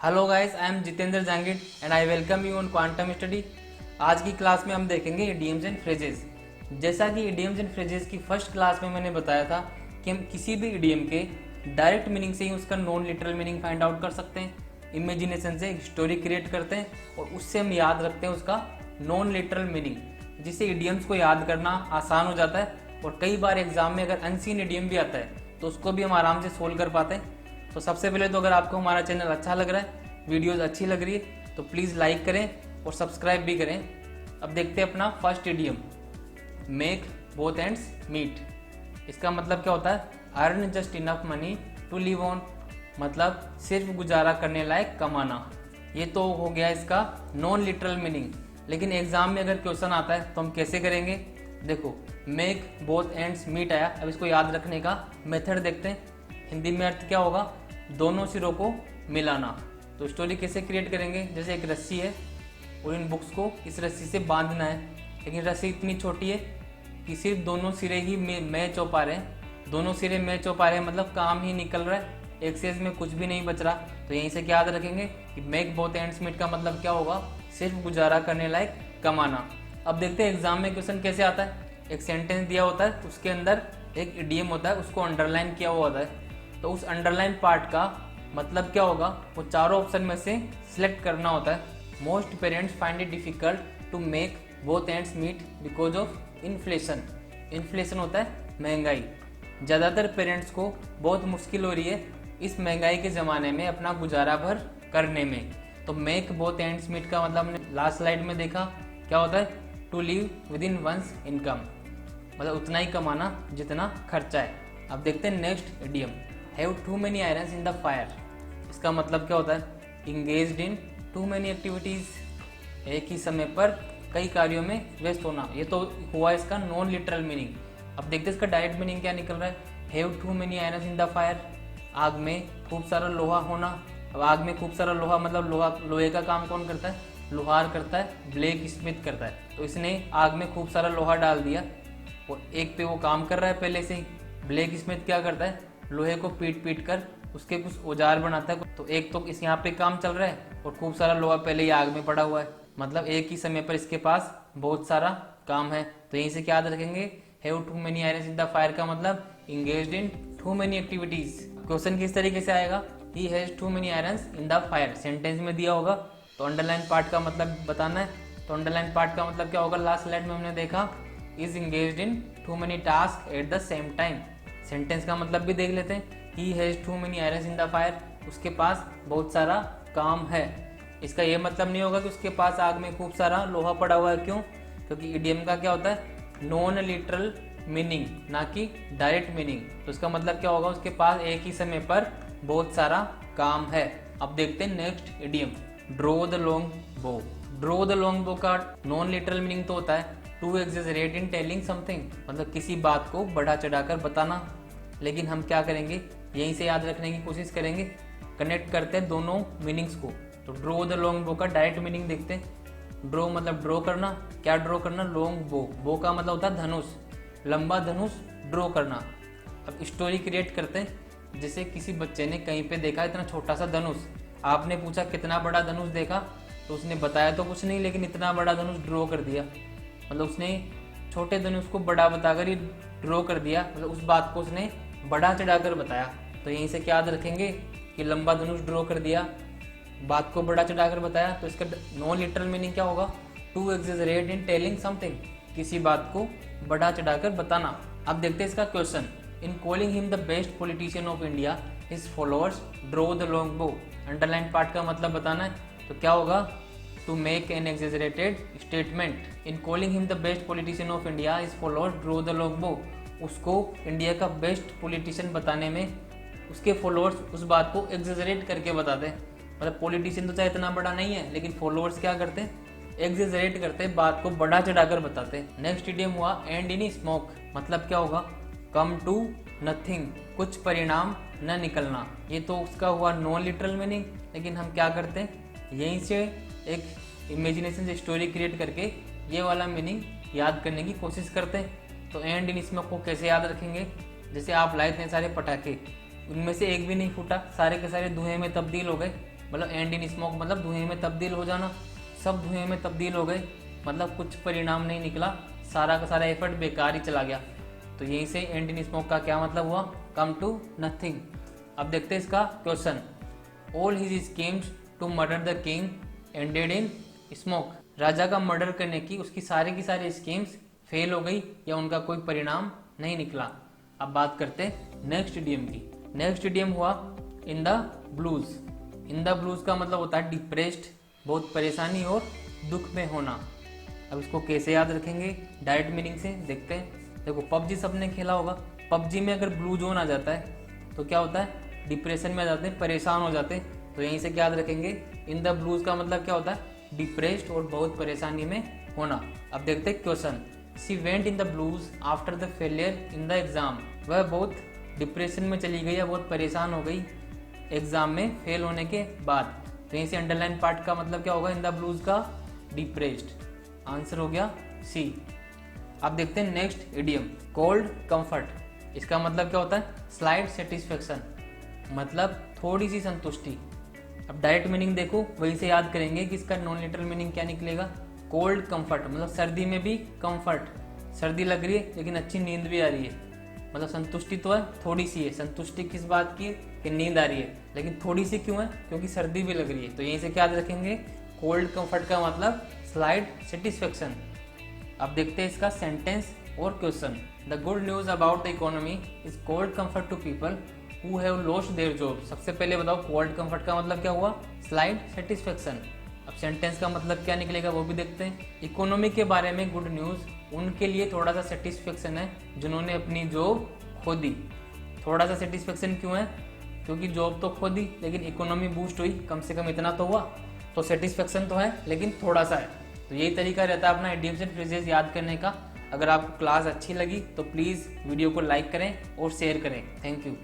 Hello guys, I am Jitendra Jangid and I welcome you on quantum study. आज की class में हम देखेंगे इडियम्स एंड फ्रेजेस। जैसा कि इडियम्स एंड फ्रेजेस की फर्स्ट क्लास में मैंने बताया था कि हम किसी भी इडियम के डायरेक्ट मीनिंग से ही उसका non literal meaning find out कर सकते हैं। इमेजिनेशन से एक स्टोरी क्रिएट करते हैं और उससे हम याद रखते हैं उसका नॉन लिटरल मीनिंग, जिससे इडियम्स को याद करना आसान हो जाता है। और कई बार एग्जाम में अगर अनसीन इडियम भी आता है तो उसको भी हम आराम से सोल्व कर पाते हैं। तो सबसे पहले तो अगर आपको हमारा चैनल अच्छा लग रहा है, वीडियोस अच्छी लग रही है तो प्लीज़ लाइक करें और सब्सक्राइब भी करें। अब देखते हैं अपना first idiom, make both ends meet. इसका मतलब क्या होता है? Earn just enough money to live on, मतलब सिर्फ गुजारा करने लायक कमाना। ये तो हो गया इसका नॉन लिटरल मीनिंग। लेकिन एग्जाम में अगर क्वेश्चन आता है तो हम कैसे करेंगे? देखो, मेक बोथ एंड्स मीट आया, अब इसको याद रखने का मेथड देखते हैं। हिंदी में अर्थ क्या होगा? दोनों सिरों को मिलाना। तो स्टोरी कैसे क्रिएट करेंगे? जैसे एक रस्सी है और इन बुक्स को इस रस्सी से बांधना है, लेकिन रस्सी इतनी छोटी है कि सिर्फ दोनों सिरे ही मैच हो पा रहे हैं। दोनों सिरे मैच हो पा रहे हैं मतलब काम ही निकल रहा है, एक्सेस में कुछ भी नहीं बच रहा। तो यहीं से क्या याद रखेंगे कि मेक बोथ एंड्स मीट का मतलब क्या होगा? सिर्फ गुजारा करने लायक कमाना। अब देखते हैं एग्जाम में क्वेश्चन कैसे आता है। एक सेंटेंस दिया होता है, उसके अंदर एक इडियम होता है, उसको अंडरलाइन किया हुआ होता है। तो उस अंडरलाइन पार्ट का मतलब क्या होगा? वो चारों ऑप्शन में से सिलेक्ट करना होता है। Most parents find it difficult to make both ends meet because of inflation. Inflation होता है महंगाई। ज़्यादातर पेरेंट्स को बहुत मुश्किल हो रही है इस महंगाई के ज़माने में अपना गुजारा भर करने में। तो मेक बोथ एंड्स मीट का मतलब हमने लास्ट स्लाइड में देखा क्या होता है? To live within one's income, मतलब उतना ही कमाना जितना खर्चा है। अब देखते हैं next idiom, have too many irons in the fire. इसका मतलब क्या होता है? Engaged in too many activities, एक ही समय पर कई कार्यों में व्यस्त होना। ये तो हुआ इसका नॉन लिटरल मीनिंग। अब देखते हैं इसका डायरेक्ट मीनिंग क्या निकल रहा है। Have too many irons in the fire, आग में खूब सारा लोहा होना। अब आग में खूब सारा लोहा मतलब लोहे का काम कौन करता है? लोहार करता है, ब्लैक स्मिथ करता है। तो इसने आग में खूब सारा लोहा डाल दिया और एक पे वो काम कर रहा है पहले से ही। ब्लैक स्मिथ क्या करता है? लोहे को पीट पीट कर उसके कुछ औजार बनाता है। तो एक तो इस यहाँ पे काम चल रहा है और खूब सारा लोहा पहले ही आग में पड़ा हुआ है, मतलब एक ही समय पर इसके पास बहुत सारा काम है। तो यहीं से क्या याद रखेंगे? Have too many irons in the fire का मतलब engaged in too many activities. Question किस तरीके से आएगा? He has too many irons in the fire, sentence में दिया होगा तो अंडरलाइन पार्ट का मतलब बताना है। तो अंडरलाइन पार्ट का मतलब क्या होगा? लास्ट स्लाइड में हमने देखा is engaged in too many task at the same time. Sentence का मतलब भी देख लेते हैं। He has too many irons in the fire, उसके पास बहुत सारा काम है। इसका ये मतलब नहीं होगा कि उसके पास आग में खूब सारा लोहा पड़ा हुआ है। क्यों? क्योंकि इडियम का क्या होता है? नॉन लिटरल मीनिंग, ना कि डायरेक्ट मीनिंग। तो इसका मतलब क्या होगा? उसके पास एक ही समय पर बहुत सारा काम है। अब देखते हैं next idiom, draw the long bow. Draw the long bow का नॉन लिटरल मीनिंग तो होता है to exaggerate in telling something, मतलब किसी बात को बढ़ा चढ़ाकर बताना। लेकिन हम क्या करेंगे? यहीं से याद रखने की कोशिश करेंगे, कनेक्ट करते हैं दोनों मीनिंग्स को। तो ड्रो द लॉन्ग बो का डायरेक्ट मीनिंग देखते हैं। ड्रो मतलब ड्रॉ करना। क्या ड्रॉ करना? लॉन्ग बो। बो का मतलब होता है धनुष, लंबा धनुष ड्रॉ करना। अब स्टोरी क्रिएट करते हैं। जैसे किसी बच्चे ने कहीं पे देखा इतना छोटा सा धनुष, आपने पूछा कितना बड़ा धनुष देखा, तो उसने बताया तो कुछ नहीं, लेकिन इतना बड़ा धनुष ड्रॉ कर दिया। मतलब उसने छोटे धनुष को बड़ा बताकर ही ड्रॉ कर दिया, मतलब उस बात को उसने बढ़ा चढ़ाकर बताया। तो यहीं से क्या याद रखेंगे कि लंबा धनुष ड्रॉ कर दिया, बात को बढ़ा चढ़ाकर बताया। तो इसका नॉन लिटरल मीनिंग क्या होगा? To exaggerate in telling something, किसी बात को बढ़ा चढ़ाकर बताना। अब देखते हैं इसका question, in calling him the best politician of India his followers draw the long bow. Underline part का मतलब बताना है। तो क्या होगा? To make an exaggerated statement. In calling him the best politician of India his followers draw the long bow. उसको India का best politician बताने में उसके फॉलोअर्स उस बात को एग्जेजरेट करके बताते हैं। मतलब पॉलिटिशियन तो चाहे इतना बड़ा नहीं है, लेकिन फॉलोअर्स क्या करते हैं? एग्जेजरेट करते हैं, बात को बढ़ा चढ़ाकर बताते हैं। नेक्स्ट इडियम हुआ एंड इन स्मोक। मतलब क्या होगा? कम टू नथिंग, कुछ परिणाम न निकलना। ये तो उसका हुआ नॉन लिटरल मीनिंग। लेकिन हम क्या करते हैं? यहीं से एक इमेजिनेशन से स्टोरी क्रिएट करके ये वाला मीनिंग याद करने की कोशिश करते हैं। तो एंड इन स्मोक को कैसे याद रखेंगे? जैसे आप लाए इतने सारे पटाखे, उनमें से एक भी नहीं फूटा, सारे के सारे धुएं में तब्दील हो गए। मतलब एंड इन स्मोक मतलब धुएं में तब्दील हो जाना, सब धुएं में तब्दील हो गए, मतलब कुछ परिणाम नहीं निकला, सारा का सारा एफर्ट बेकार ही चला गया। तो यहीं से एंड इन स्मोक का क्या मतलब हुआ, कम टू नथिंग। अब देखते हैं इसका question. All his schemes to murder the king ended in smoke. राजा का मर्डर करने की उसकी की सारी स्कीम्स फेल हो गई या उनका कोई परिणाम नहीं निकला। अब बात करते हैं नेक्स्ट इडियम की। नेक्स्ट इडियम हुआ in the blues. In the blues का मतलब होता है डिप्रेस्ड, बहुत परेशानी और दुख में होना। अब इसको कैसे याद रखेंगे, डायरेक्ट मीनिंग से देखते हैं। देखो पबजी सबने खेला होगा, पबजी में अगर ब्लू जोन आ जाता है तो क्या होता है, डिप्रेशन में आ जाते हैं, परेशान हो जाते हैं। तो यहीं से क्या याद रखेंगे, इन द ब्लूज का मतलब क्या होता है, डिप्रेस्ड और बहुत परेशानी में होना। अब देखते हैं question. She went in the blues after the failure in the exam. वह बहुत डिप्रेशन में चली गई या बहुत परेशान हो गई एग्जाम में फेल होने के बाद। तो यहीं से अंडरलाइन पार्ट का मतलब क्या होगा, इन द ब्लूज का डिप्रेस्ड। आंसर हो गया सी। अब देखते हैं नेक्स्ट इडियम, कोल्ड कंफर्ट। इसका मतलब क्या होता है, स्लाइट सेटिस्फेक्शन, मतलब थोड़ी सी संतुष्टि। अब डायरेक्ट मीनिंग देखो, वही से याद करेंगे कि इसका नॉन लिटरल मीनिंग क्या निकलेगा। कोल्ड कंफर्ट मतलब सर्दी में भी कंफर्ट, सर्दी लग रही है लेकिन अच्छी नींद भी आ रही है, मतलब संतुष्टि तो है, थोड़ी सी है। संतुष्टि किस बात की, कि नींद आ रही है, लेकिन थोड़ी सी क्यों है, क्योंकि सर्दी भी लग रही है। तो यहीं से क्या याद रखेंगे, कोल्ड कंफर्ट का मतलब स्लाइट सेटिस्फेक्शन। अब देखते हैं इसका सेंटेंस और question. The good news about the economy is cold comfort to people who have lost their job. सबसे पहले बताओ कोल्ड कंफर्ट का मतलब क्या हुआ, स्लाइट सेटिस्फेक्शन। अब सेंटेंस का मतलब क्या निकलेगा वो भी देखते हैं। इकोनॉमी के बारे में गुड न्यूज़ उनके लिए थोड़ा सा सेटिस्फेक्शन है जिन्होंने अपनी जॉब खो दी। थोड़ा सा सेटिस्फेक्शन क्यों है, क्योंकि जॉब तो खो दी लेकिन इकोनॉमी बूस्ट हुई, कम से कम इतना तो हुआ, तो सेटिस्फेक्शन तो है लेकिन थोड़ा सा है। तो यही तरीका रहता है अपना इडियम्स एंड फ्रेजेस याद करने का। अगर आपको क्लास अच्छी लगी तो प्लीज़ वीडियो को लाइक करें और शेयर करें। Thank you.